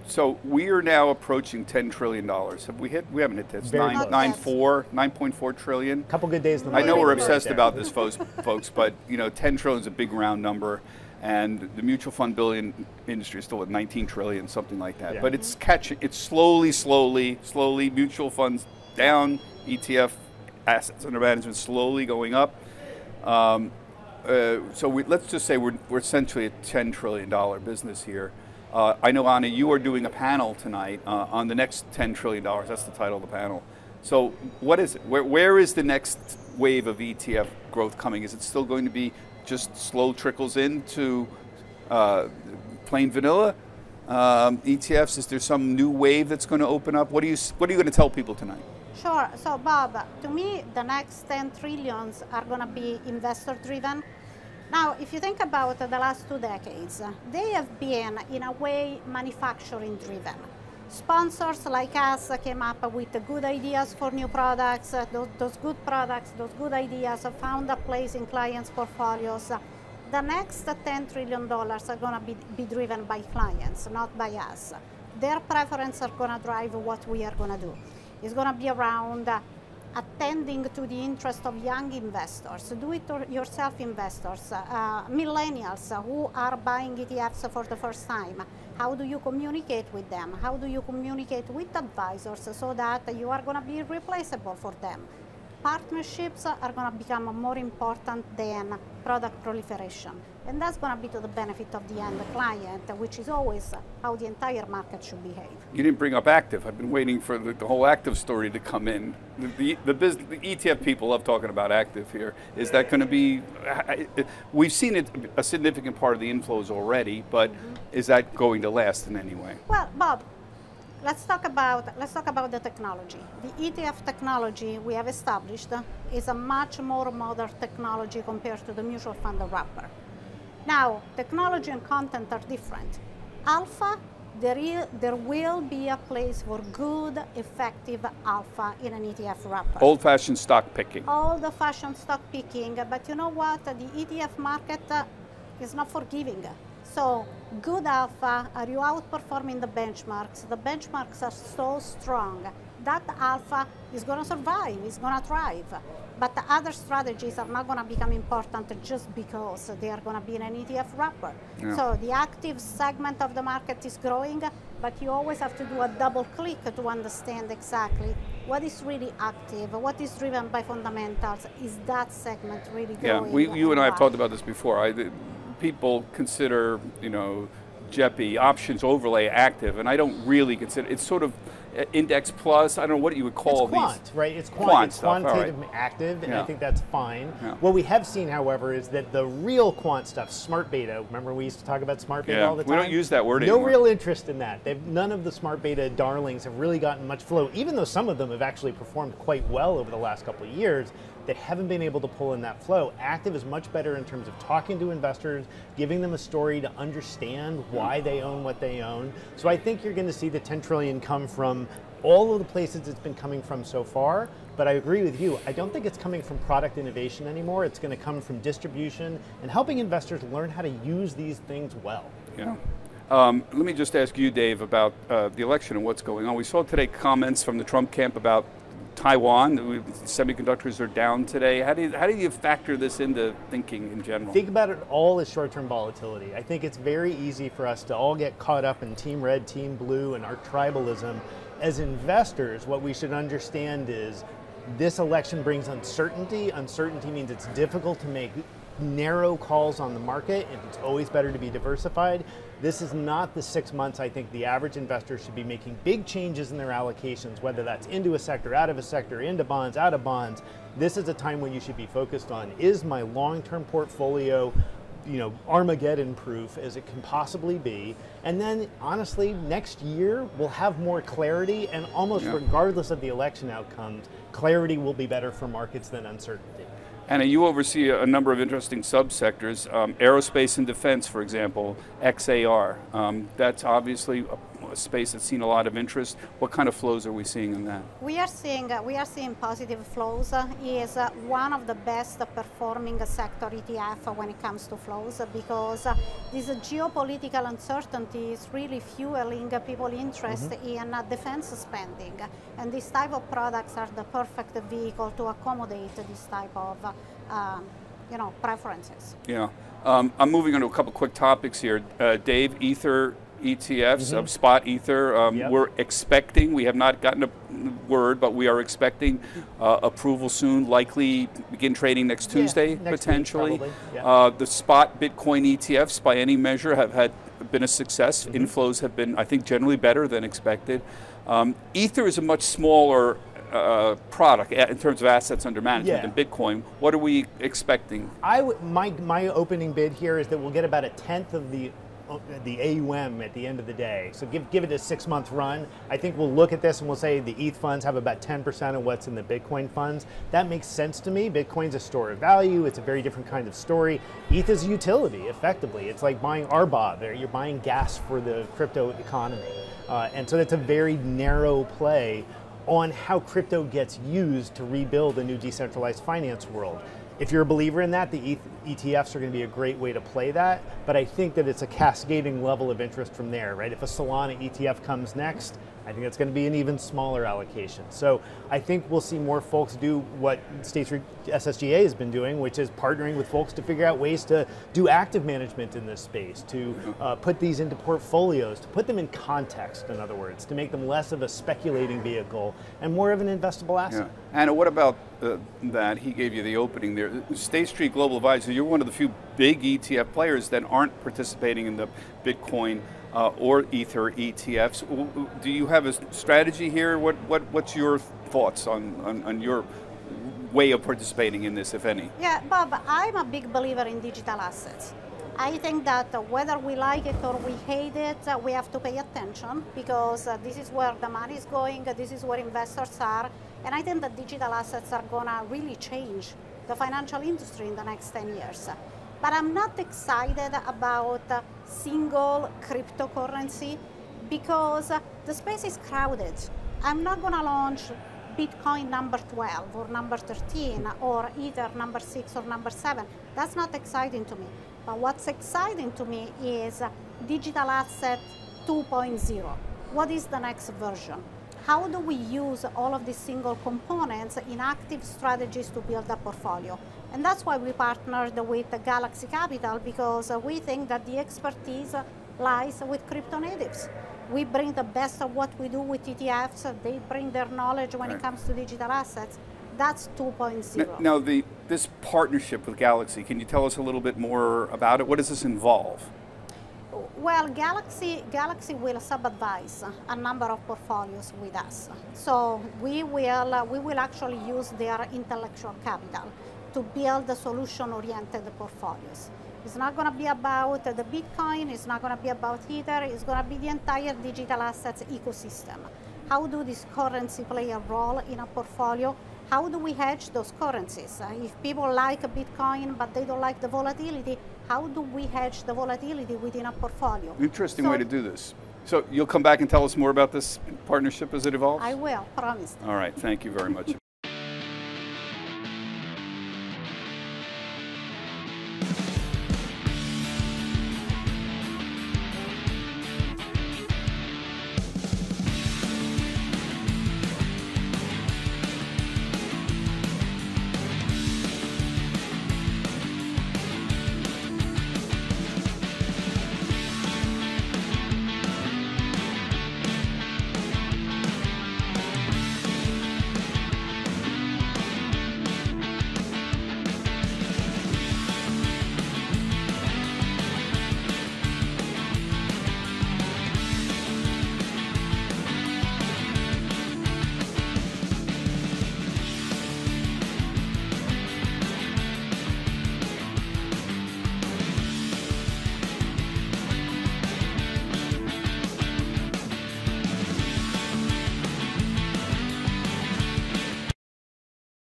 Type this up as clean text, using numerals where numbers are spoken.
So we are now approaching $10 trillion. Have we hit? We haven't hit this. Very close. 9.4 trillion. Couple good days in the I know market. we're obsessed about this, folks, but 10 trillion is a big round number, and the mutual fund billion industry is still at 19 trillion, something like that. Yeah. But it's catching. It's slowly. Mutual funds down, ETF assets under management slowly going up. So let's just say we're essentially a $10 trillion business here. I know, Anna, you are doing a panel tonight on the next $10 trillion. That's the title of the panel. So what is it? Where is the next wave of ETF growth coming? Is it still going to be just slow trickles into plain vanilla ETFs? Is there some new wave that's going to open up? What are you going to tell people tonight? Sure. So, Bob, to me, the next 10 trillions are going to be investor-driven. Now, if you think about the last 2 decades, they have been, in a way, manufacturing-driven. Sponsors like us came up with good ideas for new products. Those good products, those good ideas found a place in clients' portfolios. The next $10 trillion are going to be driven by clients, not by us. Their preferences are going to drive what we are going to do. It's going to be around attending to the interest of young investors, do-it-yourself investors, millennials who are buying ETFs for the first time. How do you communicate with them? How do you communicate with advisors so that you are going to be replaceable for them? Partnerships are going to become more important than product proliferation. And that's going to be to the benefit of the end client, which is always how the entire market should behave. You didn't bring up active. I've been waiting for the whole active story to come in. The ETF people love talking about active here. Is that going to be, we've seen it a significant part of the inflows already, but is that going to last in any way? Well, Bob, let's talk about the technology. The ETF technology we have established is a much more modern technology compared to the mutual fund wrapper. Now, technology and content are different. Alpha, there will be a place for good, effective alpha in an ETF wrapper. Old-fashioned stock picking. Old-fashioned stock picking, but you know what? The ETF market is not forgiving. So, good alpha, are you outperforming the benchmarks? The benchmarks are so strong. That alpha is going to survive, is going to thrive. But the other strategies are not going to become important just because they are going to be in an ETF wrapper. Yeah. So the active segment of the market is growing, but you always have to do a double click to understand exactly what is really active, what is driven by fundamentals. Is that segment really growing? Yeah, you and I have talked about this before. People consider, JEPI, options overlay active, and I don't really consider it's sort of index plus. I don't know what you would call it's quant, these. Right? It's quant. It's stuff, quantitative active, and I think that's fine. Yeah. What we have seen, however, is that the real quant stuff, smart beta. Remember we used to talk about smart beta all the time? We don't use that word anymore. No real interest in that. None of the smart beta darlings have really gotten much flow, even though some of them have actually performed quite well over the last couple of years. They haven't been able to pull in that flow. Active is much better in terms of talking to investors, giving them a story to understand why they own what they own. So I think you're going to see the 10 trillion come from all of the places it's been coming from so far, but I agree with you. I don't think it's coming from product innovation anymore. It's going to come from distribution and helping investors learn how to use these things well. Yeah. Let me just ask you, Dave, about the election and what's going on. We saw today comments from the Trump camp about Taiwan. Semiconductors are down today. How do you factor this into thinking in general? Think about it all as short-term volatility. I think it's very easy for us to all get caught up in team red, team blue, and our tribalism. As investors, what we should understand is this election brings uncertainty. Uncertainty means it's difficult to make narrow calls on the market, and it's always better to be diversified. This is not the 6 months I think the average investor should be making big changes in their allocations, whether that's into a sector, out of a sector, into bonds, out of bonds. This is a time when you should be focused on, is my long-term portfolio Armageddon proof as it can possibly be? And then honestly, next year we'll have more clarity, and almost regardless of the election outcomes, clarity will be better for markets than uncertainty. Anna, you oversee a number of interesting subsectors, aerospace and defense, for example, XAR. That's obviously a space that's seen a lot of interest. What kind of flows are we seeing in that? We are seeing positive flows. Is one of the best performing sector ETF when it comes to flows, because this geopolitical uncertainty is really fueling people interest in defense spending, and this type of products are the perfect vehicle to accommodate this type of preferences. Yeah. I'm moving on to a couple quick topics here. Dave, Ether ETFs, spot Ether, we're expecting, we have not gotten a word, but we are expecting approval soon, likely begin trading next Tuesday, potentially. The spot Bitcoin ETFs, by any measure, have been a success. Inflows have been, I think, generally better than expected. Ether is a much smaller product in terms of assets under management than Bitcoin. What are we expecting? My opening bid here is that we'll get about a tenth of the AUM at the end of the day. So give it a 6-month run. I think we'll look at this and we'll say the ETH funds have about 10% of what's in the Bitcoin funds. That makes sense to me. Bitcoin's a store of value. It's a very different kind of story. ETH is a utility, effectively. It's like buying RBOB. You're buying gas for the crypto economy. And so that's a very narrow play on how crypto gets used to rebuild a new decentralized finance world. If you're a believer in that, the ETFs are going to be a great way to play that, but I think that it's a cascading level of interest from there, right? If a Solana ETF comes next, I think it's going to be an even smaller allocation. So I think we'll see more folks do what State Street SSGA has been doing, which is partnering with folks to figure out ways to do active management in this space, to put these into portfolios, to put them in context, in other words, to make them less of a speculating vehicle and more of an investable asset. Yeah. Anna, what about that? He gave you the opening there. State Street Global Advisors, you're one of the few big ETF players that aren't participating in the Bitcoin or Ether ETFs. Do you have a strategy here? What's your thoughts on your way of participating in this, if any? Yeah, Bob, I'm a big believer in digital assets. I think that whether we like it or we hate it, we have to pay attention, because this is where the money is going, this is where investors are, and I think that digital assets are going to really change the financial industry in the next 10 years. But I'm not excited about single cryptocurrency, because the space is crowded. I'm not going to launch Bitcoin number 12 or number 13 or Ether number 6 or number 7. That's not exciting to me. But what's exciting to me is digital asset 2.0. What is the next version? How do we use all of these single components in active strategies to build a portfolio? And that's why we partnered with Galaxy Capital, because we think that the expertise lies with crypto natives. We bring the best of what we do with ETFs. They bring their knowledge when it comes to digital assets. That's 2.0. Now, this partnership with Galaxy, can you tell us a little bit more about it? What does this involve? Well, Galaxy will sub-advise a number of portfolios with us. So we will actually use their intellectual capital to build the solution-oriented portfolios. It's not going to be about the Bitcoin, it's not going to be about Ether, it's going to be the entire digital assets ecosystem. How do these currencies play a role in a portfolio? How do we hedge those currencies? If people like Bitcoin but they don't like the volatility, how do we hedge the volatility within a portfolio? Interesting way to do this. So you'll come back and tell us more about this partnership as it evolves? I will, promise. All right, thank you very much.